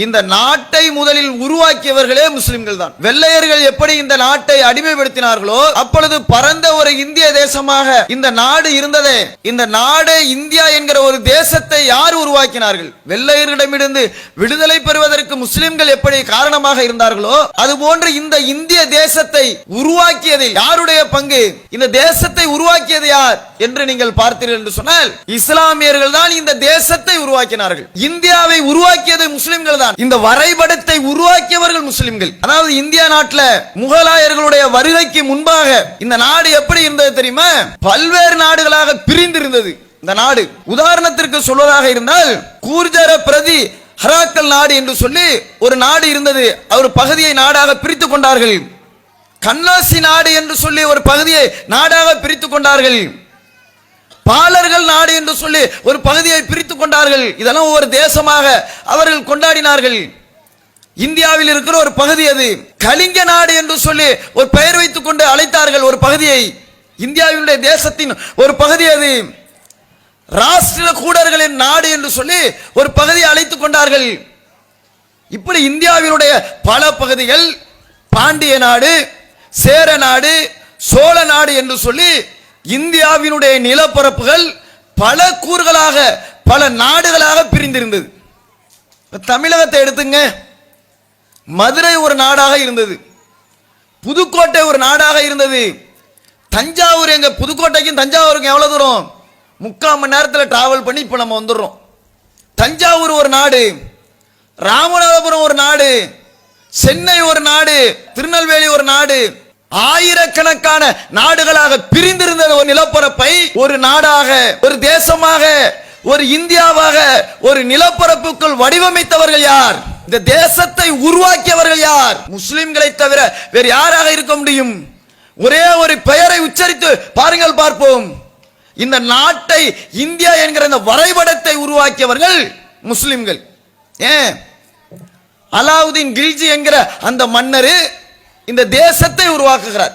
இந்த நாட்டை முதலில் உருவாக்கியவர்களே முஸ்லிம்கள் தான். வெள்ளையர்கள் எப்படி இந்த நாட்டை அடிமைப்படுத்தினார்களோ அப்பொழுது பரந்த ஒரு இந்திய தேசமாக இந்த நாடு இருந்ததே. இந்த நாடு இந்தியா என்கிற ஒரு தேசத்தை யார் உருவாக்கினார்கள்? வெள்ளையர்களிடமிருந்து விடுதலை பெறுவதற்கு முஸ்லிம்கள் எப்படி காரணமாக இருந்தார்களோ அதுபோன்று இந்த இந்திய தேசத்தை உருவாக்கியதில் யாருடைய பங்கு? இந்த தேசத்தை உருவாக்கியது யார் என்று நீங்கள் பார்த்தீர்கள் என்று சொன்னால் இஸ்லாமியர்கள் தான் இந்த தேசத்தை உருவாக்கினார்கள். இந்தியாவை உருவாக்கியது முஸ்லிம்கள் தான். இந்த வரைபடத்தை உருவாக்கியவர்கள் முஸ்லிம்கள். அதாவது இந்தியா நாட்டில் முகலாயர்களுடைய வருகைக்கு முன்பாக இந்த நாடு எப்படி இருந்தது தெரியுமா? பல்வேறு நாடுகளாக பிரிந்திருந்தது இந்த நாடு. உதாரணத்திற்கு சொல்வதாக இருந்தால் கூர்ஜர பிரதி ஹராக்கல் நாடு என்று சொல்லி ஒரு நாடு இருந்தது. அவர் பகுதியை நாடாக பிரித்துக் கொண்டார்கள். கண்ணாசி நாடு என்று சொல்லி ஒரு பகுதியை நாடாக பிரித்துக் கொண்டார்கள். பாலர்கள் நாடு என்று சொல்லி ஒரு பகுதியை பிரித்துக் கொண்டார்கள். இதெல்லாம் ஒரு தேசமாக அவர்கள் கொண்டாடினார்கள். இந்தியாவில் இருக்கிற ஒரு பகுதி அது. கலிங்க நாடு என்று சொல்லி ஒரு பெயர் வைத்துக் கொண்டு அழைத்தார்கள் ஒரு பகுதியை. இந்தியாவினுடைய தேசத்தின் ஒரு பகுதி அது. ராஷ்டிர கூடர்களின் நாடு என்று சொல்லி ஒரு பகுதியை அழைத்துக் கொண்டார்கள். இப்படி இந்தியாவினுடைய பல பகுதிகள் பாண்டிய நாடு, சேர நாடு, சோழ நாடு என்று சொல்லி இந்தியாவினுடைய நிலப்பரப்புகள் பல கூறுகளாக பல நாடுகளாக பிரிந்திருந்தது. தமிழகத்தை எடுத்துங்க. மதுரை ஒரு நாடாக இருந்தது. புதுக்கோட்டை ஒரு நாடாக இருந்தது. தஞ்சாவூர், எங்க புதுக்கோட்டைக்கும் தஞ்சாவூருக்கும் எவ்வளவு தூரம்? 3/4 மணி நேரத்தில் டிராவல் பண்ணி இப்ப நம்ம வந்துடுறோம். தஞ்சாவூர் ஒரு நாடு, ராமநாதபுரம் ஒரு நாடு, சென்னை ஒரு நாடு, திருநெல்வேலி ஒரு நாடு. ஆயிரக்கணக்கான நாடுகளாக பிரிந்திருந்த ஒரு நிலப்பரப்பை ஒரு நாடாக, ஒரு தேசமாக, ஒரு இந்தியாவாக ஒரு நிலப்பரப்புக்குள் வடிவமைத்தவர்கள் யார்? இந்த தேசத்தை உருவாக்கியவர்கள் யார்? முஸ்லிம்களை தவிர வேறு யாராக இருக்க முடியும்? ஒரே ஒரு பெயரை உச்சரித்து பாருங்கள் பார்ப்போம். இந்த நாட்டை இந்தியா என்கிற இந்த வரைபடத்தை உருவாக்கியவர்கள் முஸ்லிம்கள். ஏன்? அலாவுதீன் கில்ஜி என்கிற அந்த மன்னர் இந்த தேசத்தை உருவாக்குகிறார்.